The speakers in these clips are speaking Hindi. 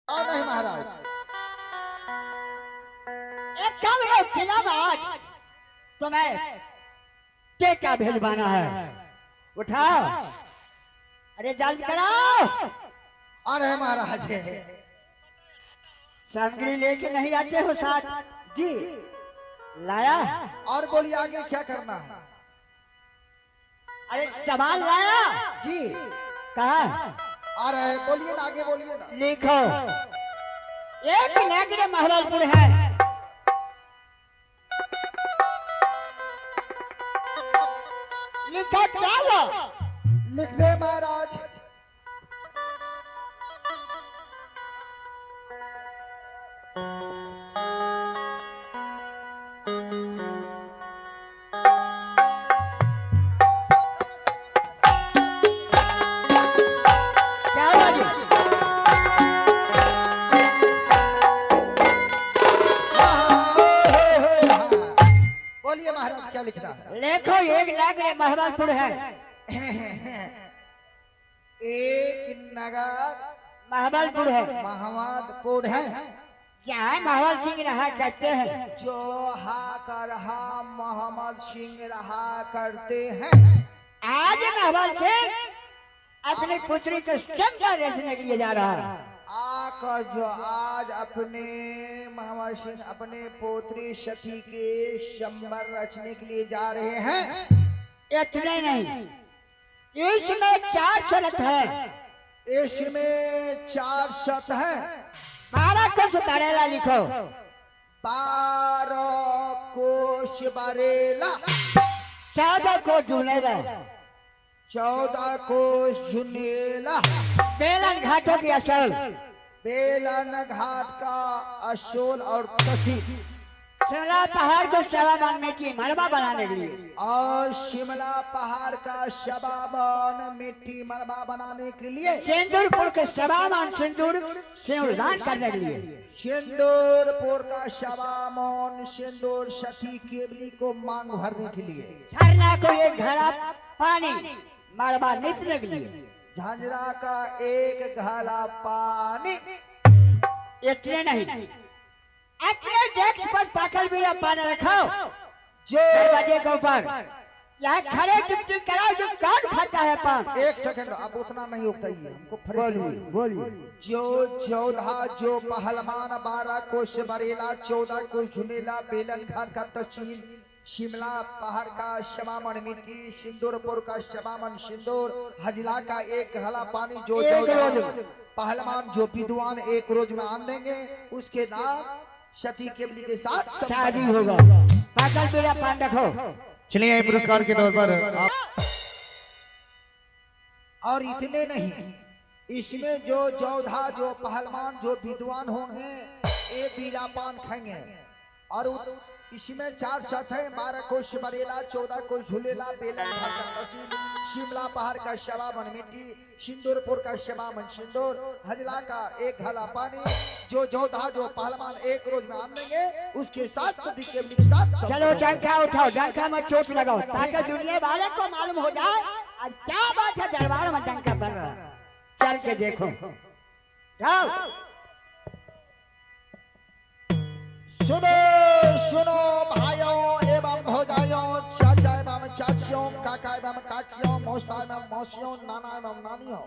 और नहीं महाराज। एक काम है खिलाबाज तुम्हें के क्या भेजवाना है उठाओ। अरे जल्द कराओ। अरे महाराज सामग्री लेके नहीं आते हो साथ जी। लाया। और बोलिए आगे क्या करना है। अरे सामान लाया जी। कहा। अरे बोलिए ना आगे बोलिए ना। लिखो एक नगरी महराजपुर है। लिखो क्या वो। लिख दे महाराज। क्या हुआ जी? बोलिए महाराज क्या लिखना है। लिखो एक नगरी महराजपुर है। एक नगर महराजपुर है। महमदपुर है। क्या है महवाल सिंह रहा कहते हैं। जो हा कर हा मोहम्मद सिंह रहा करते हैं। आज महवाल सिंह अपनी पुत्री को समझा रचने के लिए जा रहा है। आका जो आज अपने मोहम्मद सिंह अपने पोत्री सखी के शंबर रचने के लिए जा रहे हैं। इतने नहीं इसमें 4 शर्त है। इसमें 4 शर्त है। 12 को सुधारेला लिखो। 12 कोश बरेला 14 को जुनेला 14 कोश झुनेला बेलन घाटों की असल बेलन घाट का अशोल और तहसील शिमला पहाड़ को शबाबान मिट्टी मलबा बनाने के लिए और शिमला पहाड़ का शबाबान मिट्टी मलबा बनाने के लिए सिंदूरपुर के शबाबान सिंदूर सिंदूरदान करने के लिए सिंदूरपुर का शबाबान सिंदूर सती केवली को मांग भरने के लिए झरना को एक घड़ा पानी मलबा निपने के लिए झांझरा का एक घड़ा पानी। इतने नहीं अपने डेस्क पर पाकल बिना पानी रखो जो दरवाजे के ऊपर यहाँ खड़े टिप्टी कराओ जो कौन खाता है पान। एक सेकंड आप उतना नहीं उठाइए हमको फ्रेश बोलिए जो 14 जो पहलवान 12 कोश बरेला 14 को झुनेला बेलन घाट का तहसील शिमला पहाड़ का शबामन मिट्टी सिंदूरपुर का शबामन सिंदूर हजला का एक हला पानी जो 14 पहलवान जो विद्वान एक रोज में आन देंगे उसके नाम सती केवली के साथ शादी होगा। पाकल बिना पान रखो। चलिए पुरस्कार के तौर पर आप और इतने नहीं इसमें जो जोधा जो पहलवान जो विद्वान होंगे ये बीरा पान खाएंगे। और इसमें 4 शर्त है। 12 को बरेला 14 को झूलेला बेलन घाट का तहसील शिमला पहाड़ का शबामन मिट्टी सिंदूरपुर का शबामन सिंदूर हजला का एक घड़ा पानी जो जोधा जो पहलवान एक रोज में आन देंगे उसके साथ सती केवली के साथ चलो डंका उठाओ डंका में चोट लगाओ ताकि दुनिया वाले को मालूम हो जाए और क्या बात है दरबार में डंका बन रहा है। चल के देखो जाओ। सुनो सुनो भाइयों एवं भौजाइयों चाचा एवं चाचियों काका एवं काकियों मौसा एवं मौसियों नाना एवं नानियों।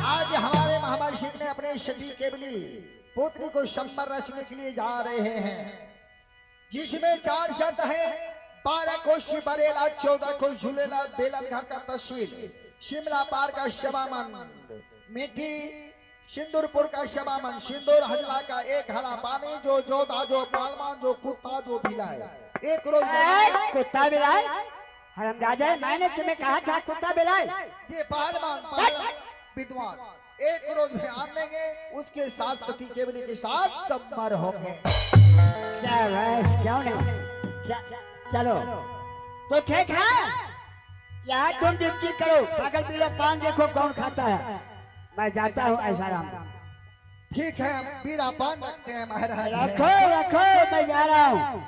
आज हमारे मोहम्मद सिंह ने अपने सती केवली पुत्री को शंबर रचने के लिए जा रहे हैं जिसमें 4 शर्त है। 12 को बरेला 14 को झूलेला बेलन घाट का तहसील शिमला पार का शबामन मिट्टी सिंदूरपुर का शबामन सिंदूर हजला का एक हरा पानी जो जोधा जो पहलवान जो कुत्ता जो बिलाए एक रोज कुत्ता बिलाए हरामजादे मैंने तुम्हें कहा था कुत्ता बिलाए। ये पहलवान विद्वान एक रोज में आन देंगे उसके साथ सती केवली के साथ संबर होंगे। क्यों नहीं चलो तो ठीक है। यहाँ तुम ड्यूटी करो पागल पीला पान देखो कौन खाता है। मैं जाता हूँ ऐसा राम। ठीक है हम पीरा पान रखते हैं महाराज। रखो रखो मैं जा रहा हूँ।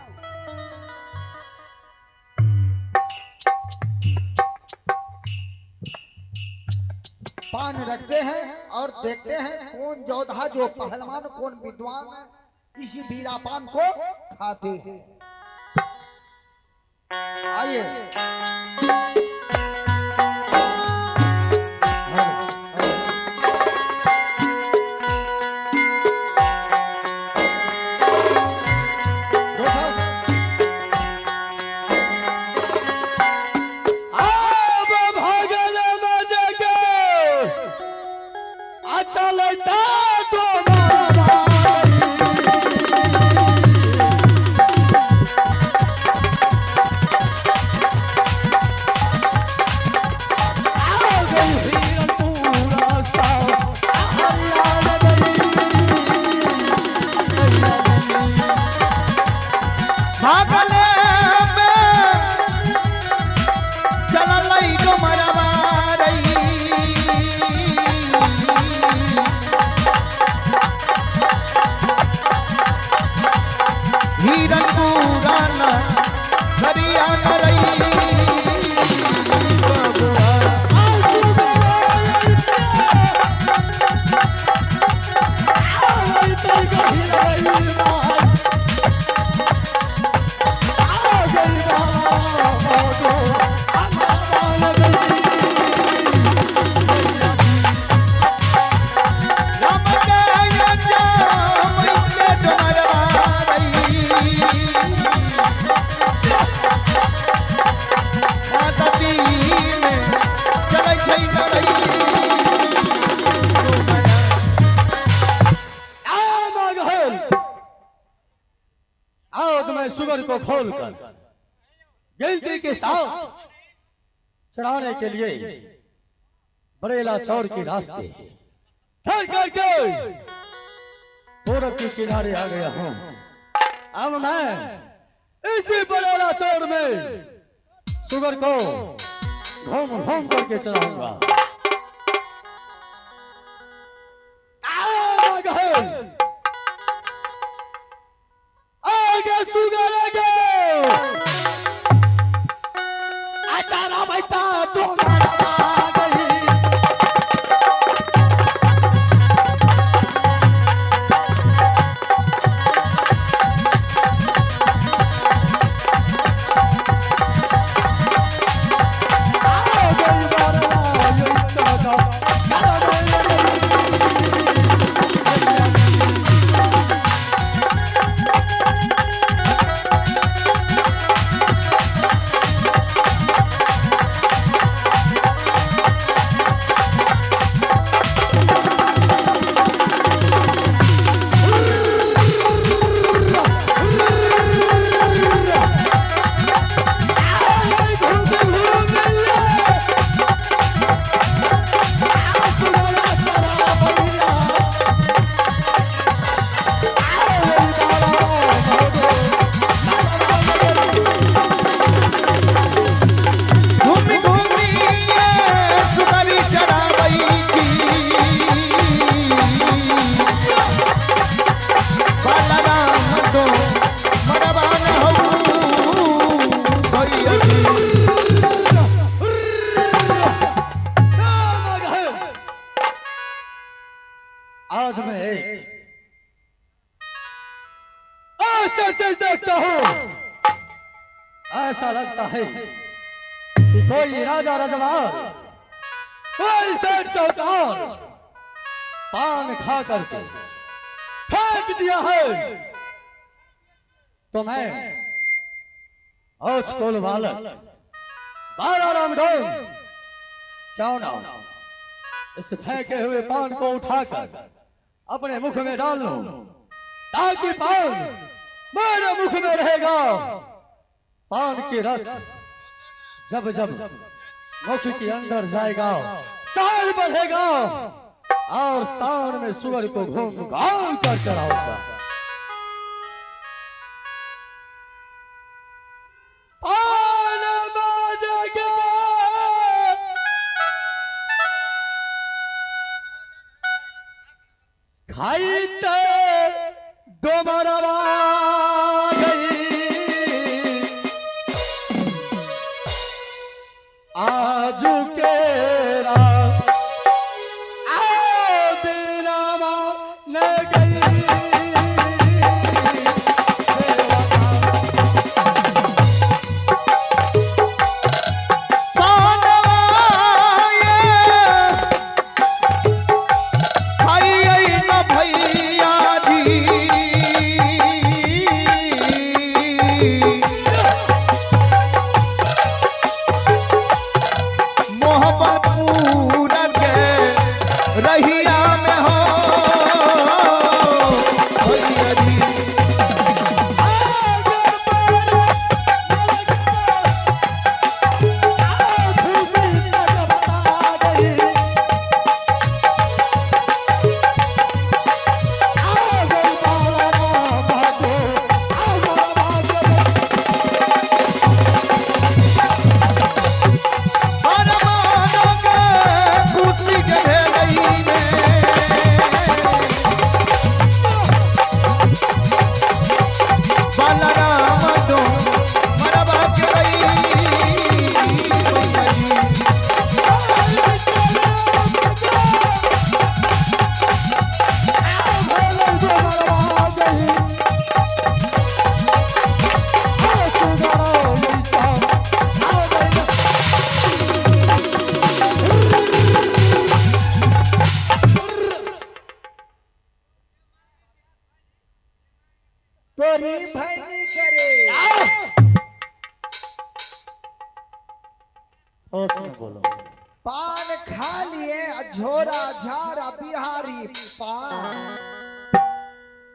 पान रखते हैं और देखते हैं कौन योद्धा जो पहलवान कौन विद्वान इसी बीरा पान को खाते हैं। आइए सुगर को खोलकर गिनती के साथ चढ़ाने के लिए बरेला चौर के रास्ते ठहर करके पूरब के किनारे आ गया हूँ। अब मैं इसी बरेला चौर में सुगर को घूम घूम करके चढ़ाऊंगा। सुगर अचारा बैठा तो आज मैं ऐसा चीज देखता हूँ, ऐसा लगता है कि कोई राजा रजवार कोई सेठ चौकार पान खा करके फेंक दिया है। तो मैं स्कूल बालक बालाराम डोल क्यों ना इस फेंके हुए पान को उठाकर अपने मुख में डाल लूं, ताकि पान मेरे मुख में रहेगा। पान की रस जब जब मुख के अंदर जाएगा साल बढ़ेगा और सावन में सुअर को घूम घाम कर चढ़ाऊंगा। खाईते डोमरवा गई आजू के रात दूर के रहिया में हो भैया जी तोरी भैनी करे होश में बोलो। पान खा लिए झोरा झारा बिहारी पान।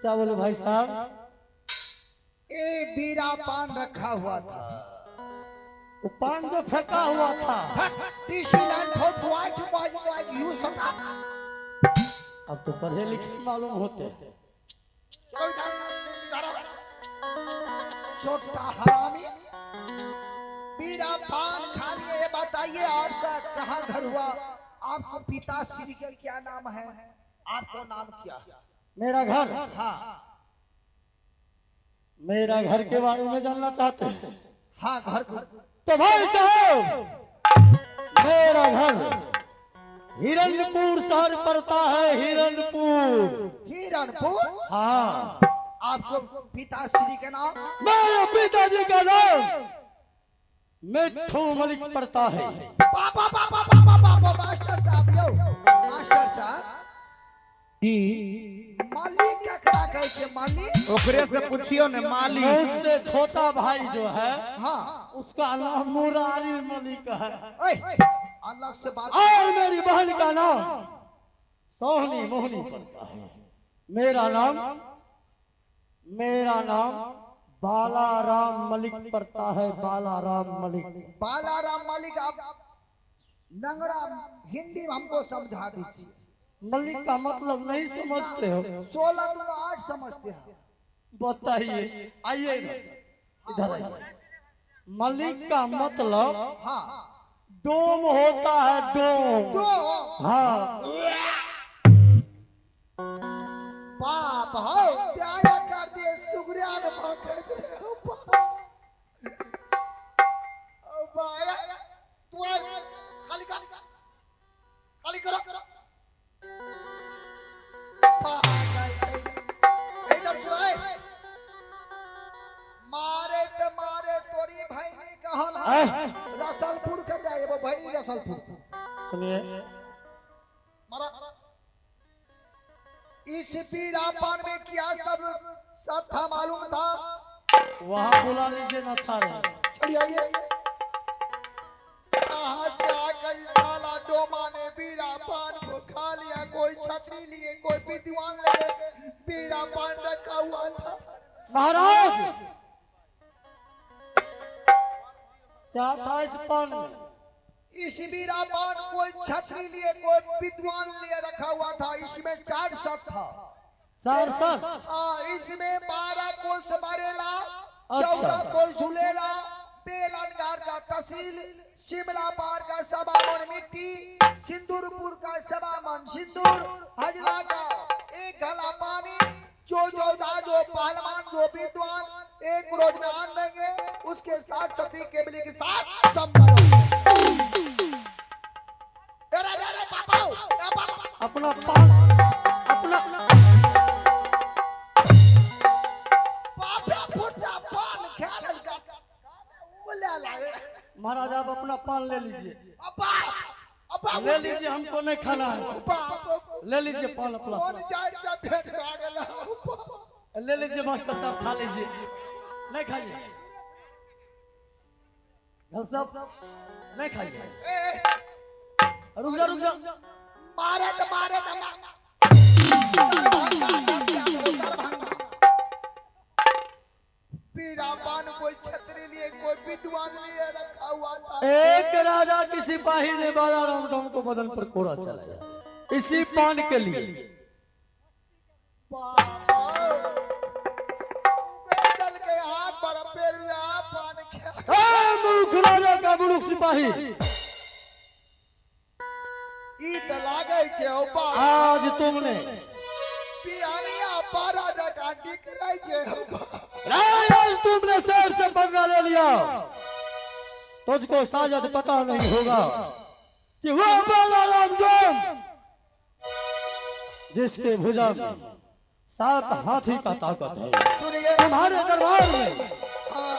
क्या बोले भाई साहब? ए बीरा पान रखा हुआ था, वो पान जो फेंका हुआ था। अब तो पढ़े लिखे मालूम होते। छोटा हरामी बीरा पान खा लिए। बताइए आपका कहाँ घर हुआ? आपको पिताश्री का क्या नाम है? आपको नाम क्या? मेरा घर? हाँ मेरा घर के बारे में जानना चाहते हैं? हाँ घर तो भाई साहब मेरा घर हिरनपुर शहर पड़ता है। हिरनपुर। हाँ। आपको पिताश्री के नाम? मेरे पिताजी का नाम मिट्ठू मलिक पड़ता है। पापा मास्टर साहब मास्टर साहब जी मालिक क्या करा कहते? मालिक ओकरे से पूछियो ने माली। उससे छोटा भाई जो है हाँ उसका नाम मुरारी मलिक है। अलग से बात। और मेरी बहन का नाम सोहनी मोहनी पड़ता है। मेरा नाम बालाराम मलिक पड़ता है। बालाराम मलिक। बालाराम मलिक। आप नंगड़ा हिंदी में हमको समझा दीजिए। मलिक का मतलब नहीं समझते हो? 16 तो 8 समझते हैं। बताइए, आइए इधर आइए। मलिक का मतलब हाँ डोम होता है। डोम। तो हाँ। बाप हो प्यारा कर दिए सुगरिया ने पकड़ दे। खाली करो इधर सुनाए। मारे तो मारे तोरी भाई नहीं कहा रसलपुर के जाए वो भरी रसलपुर। सुनिए, मारा इस बीरापान में क्या सब था मालूम था? वहाँ बुला लीजिए ना छाड़े। चलिए आइए। कहाँ से आकर साला डोमा ने बीरापान को खा लिया। कोई छतरी लिए, कोई विद्वान ले बीरापान रखा हुआ था। महाराज क्या था इस पान में? इस बीरापान कोई छतरी लिए, कोई विद्वान लिए रखा हुआ था। इसमें 4 शब्द था। 4 सर? हाँ इसमें 12 कोस मरेला, अच्छा। 14 कोस झूलेला, बेलनगार का तहसील, शिमला पार का 1 मन मिट्टी, सिंदूरपुर का 1 मन सिंदूर, हजला का 1 गला पानी। जो जोधा, जो पहलवान, जो विद्वान 1 रोज में आन देंगे, उसके साथ सती के बलि के साथ अपना पान अपना महाराज आप अपना पान ले लीजिए। ले लीजिए, हमको नहीं खाना है। ले लीजिए पान अपना। ले लीजिए मास्टर साहब, खा लीजिए। नहीं खाइए घर साहब, नहीं खाइए। रुक जा रुक जा। मारे तो बीरापान कोई छतरी लिए कोई विद्वान लिए रखा हुआ था। एक राजा की सिपाही ने बाला रामधन को बदन पर कोड़ा चलाया इसी पान के लिए। चल के हाथ पर पैर में पान खा। मूर्ख राजा का मूर्ख सिपाही, ई त लागे छे ओपा आज तुमने पियानिया राजा का दिखराई छे। आज तुमने शहर से पंगा ले लिया। तुझको शायद पता नहीं होगा कि वो बाला रामधन जिसके भुजा में 7 हाथी का ताकत है, सुनिए तुम्हारे दरबार में हाँ,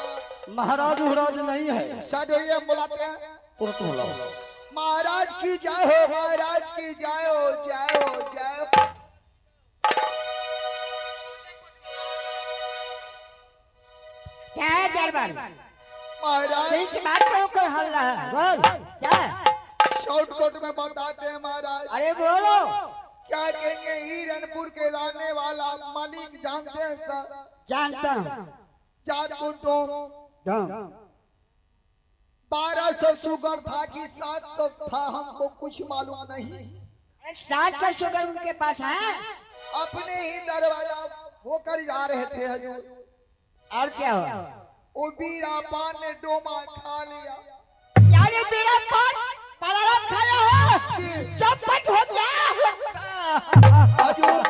महाराज उहराज नहीं है। साधु ये बुलाते हैं। तुरंत बुलाओ। महाराज की जय हो, महाराज की जय हो, जय हो, जय हो। क्या है दरबार? महाराज इस बात को कोई हल रहा है, बोल क्या? शॉर्टकट में बताते हैं महाराज। अरे बोलो। क्या कहेंगे हिरनपुर के रहने वाला मालिक जानते हैं सर? जानता हूँ। 4 कुंटों 1200 शुगर था कि 700 था, हमको कुछ मालूम नहीं। 700 शुगर उनके पास है। अपने ही दरवाजा होकर जा रहे थे हजूर। और क्या हुआ? वो बीरापान ने डोमा खा लिया। यानी मेरा पान परारम खाया है। चौपट हो गया। हजूर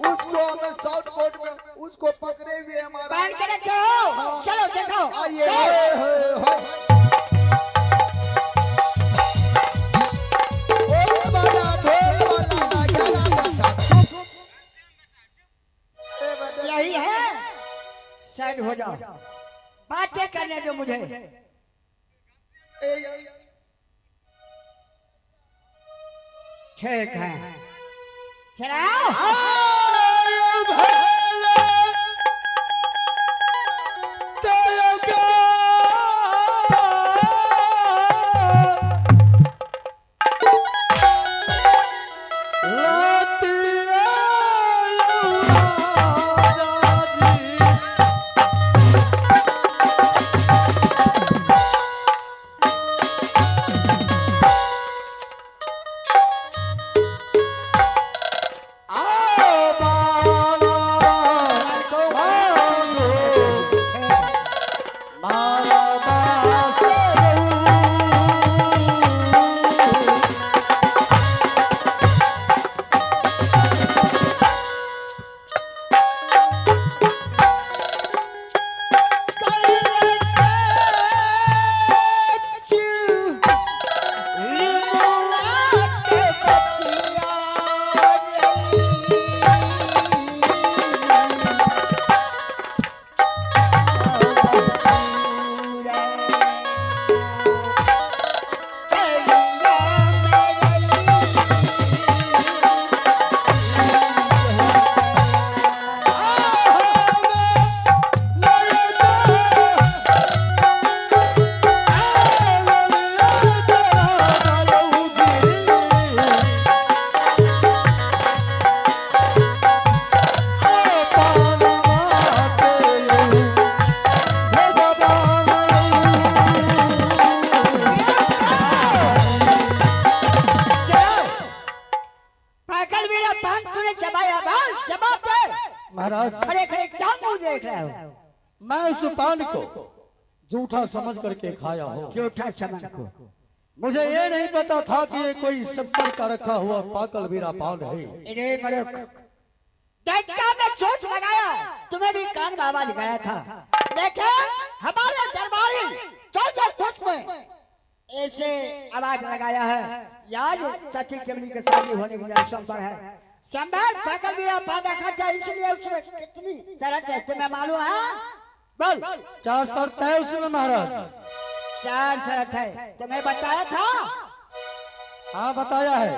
उसको हमें शॉर्टकट में उसको पकड़े हुए हमारा पान के रखे हो। चलो देखो। आइए यही है। शायद हो जाओ, बातें करने दो मुझे। ठीक है, चलाओ। महाराज, खड़े खड़े क्या मुंह देख रहे हो? मैं उस पान को झूठा समझ करके खाया हूँ। झूठा समझ को मुझे ये नहीं पता था कि ये कोई सब्बर का रखा हुआ पाकल बीरा पान है। इन्हें मरुख देखा मैं चोट लगाया, तुम्हें भी कान में आवाज गया था। देखे हमारे दरबारी 14 फुट में ऐसे आवाज लगाया है। याद सची केवली के शादी होने की संभव है। संभव पाकल बीरा पान खाता, इसलिए उसमें कितनी शर्त है तुम्हें मालूम है? बोल। क्या शर्त है उसमें महाराज? 4 शर्त है, तुम्हें बताया था। हाँ बताया है।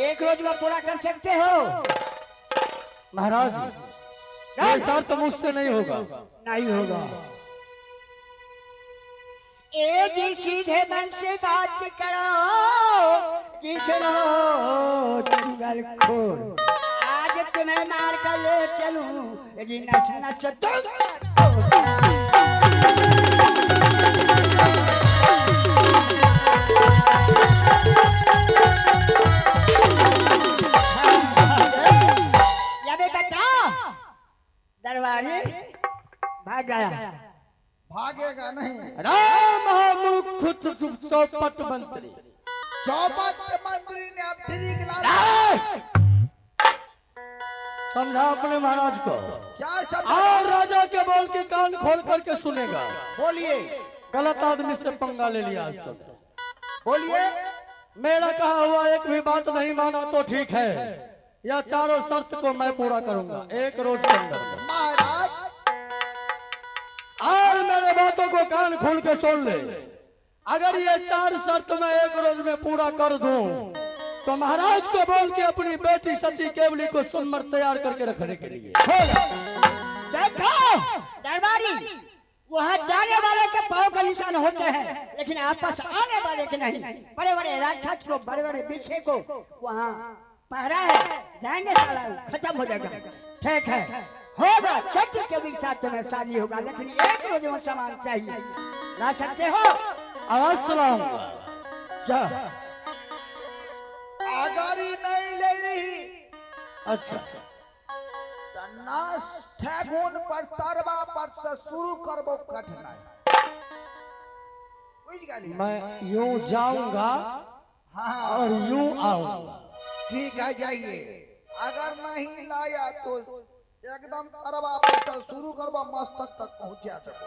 एक रोज में पूरा कर सकते हो महाराज, ये शर्त मुझसे नहीं होगा। नहीं होगा। एक ही सीधे मन से बात करो, किसनो चुगलखोर, आज तुम्हें मार कर ले चलूं, यदि नच नच दरबारी भाग गया। भागेगा नहीं। राम महामुख चौपट मंत्री, चौपट मंत्री ने अब फ्री गिला समझा अपने महाराज को। क्या सब और राजा के बोल के कान खोल करके सुनेगा। बोलिए गलत आदमी से पंगा ले लिया आज तक। बोलिए। मेरा कहा हुआ एक भी बात नहीं माना तो ठीक है, या चारों शर्त को मैं पूरा करूंगा 1 रोज के अंदर। महाराज और मेरे बातों को कान खोल के सुन ले। अगर ये 4 शर्त मैं 1 रोज में पूरा कर दूं तो महाराज को बोल के अपनी बेटी सती केवली को सुनमर तैयार करके रखने के लिए। देखो दरबारी, वहाँ जाने वाले के पाँव का निशान होते हैं, लेकिन आपस आने वाले के नहीं। बड़े बड़े राक्षस को, बड़े बड़े बिच्छे को वहाँ पहरा है, जाएंगे साला खत्म हो जाएगा। ठीक है, होगा सत्य के भी साथ में शादी होगा, लेकिन 1 रोज में सामान चाहिए। ला सकते हो? अवश्य लाऊंगा। जा। आगारी नहीं ले रही। अच्छा नाश ठेगुन पर तरवा पर से शुरू करबो कठिनाई। बुझ गई? मैं यूं जाऊंगा हाँ और यूं आऊंगा। ठीक है, जाइए। अगर नहीं लाया तो एकदम तरवा पर से शुरू करबो, मस्तक तक पहुंचा देबो।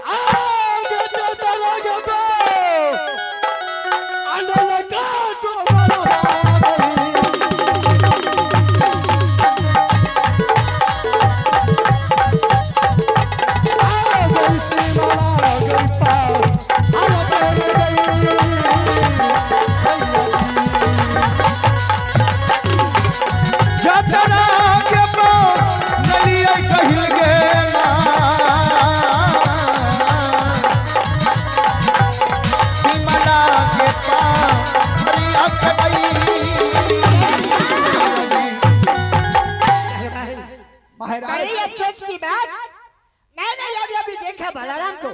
आगे चलते रहोगे तो अंदर का तो बड़ा जतरा के पाँव नलिया कहिल गे ना, विमला के पाँव नलिया महाराज बड़ी अफसोस की बात, मैंने अभी देखा बलराम को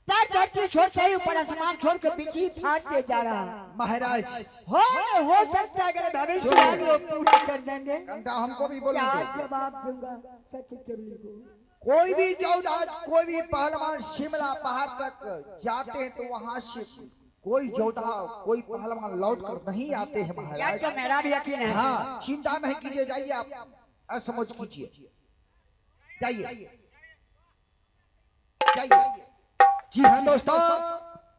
सर धरती छोड़ से ऊपर आसमान छोड़ के बिछी फाटते जा रहा। महाराज हो सकता है अगर भविष्य में वो पूरा कर देंगे। घंटा हमको भी क्या बोलेंगे। जवाब दूंगा सत्य केवली को? कोई भी जोधा, कोई भी पहलवान शिमला पहाड़ तक जाते हैं तो वहां से कोई जोधा, कोई पहलवान लौट कर नहीं आते हैं यार महाराज। तो मेरा भी यकीन है। हाँ, चिंता नहीं कीजिए, जाइए आप समझ कीजिए, जाइए जाइए। जी हाँ दोस्तों,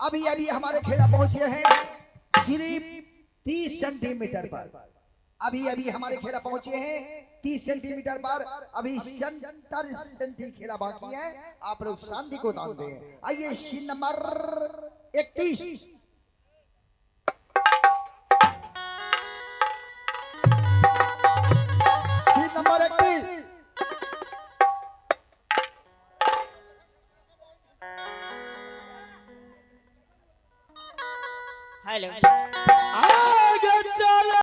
अभी अभी हमारे खेला पहुंचे हैं सिर्फ 30 सेंटीमीटर पर। अभी अभी हमारे खेला पहुंचे हैं 30 सेंटीमीटर पर। अभी 70 सेंटी खेला बाकी है। आप लोग शांति को दान दें। आइए scene number 31। Scene number 31। Hello. आ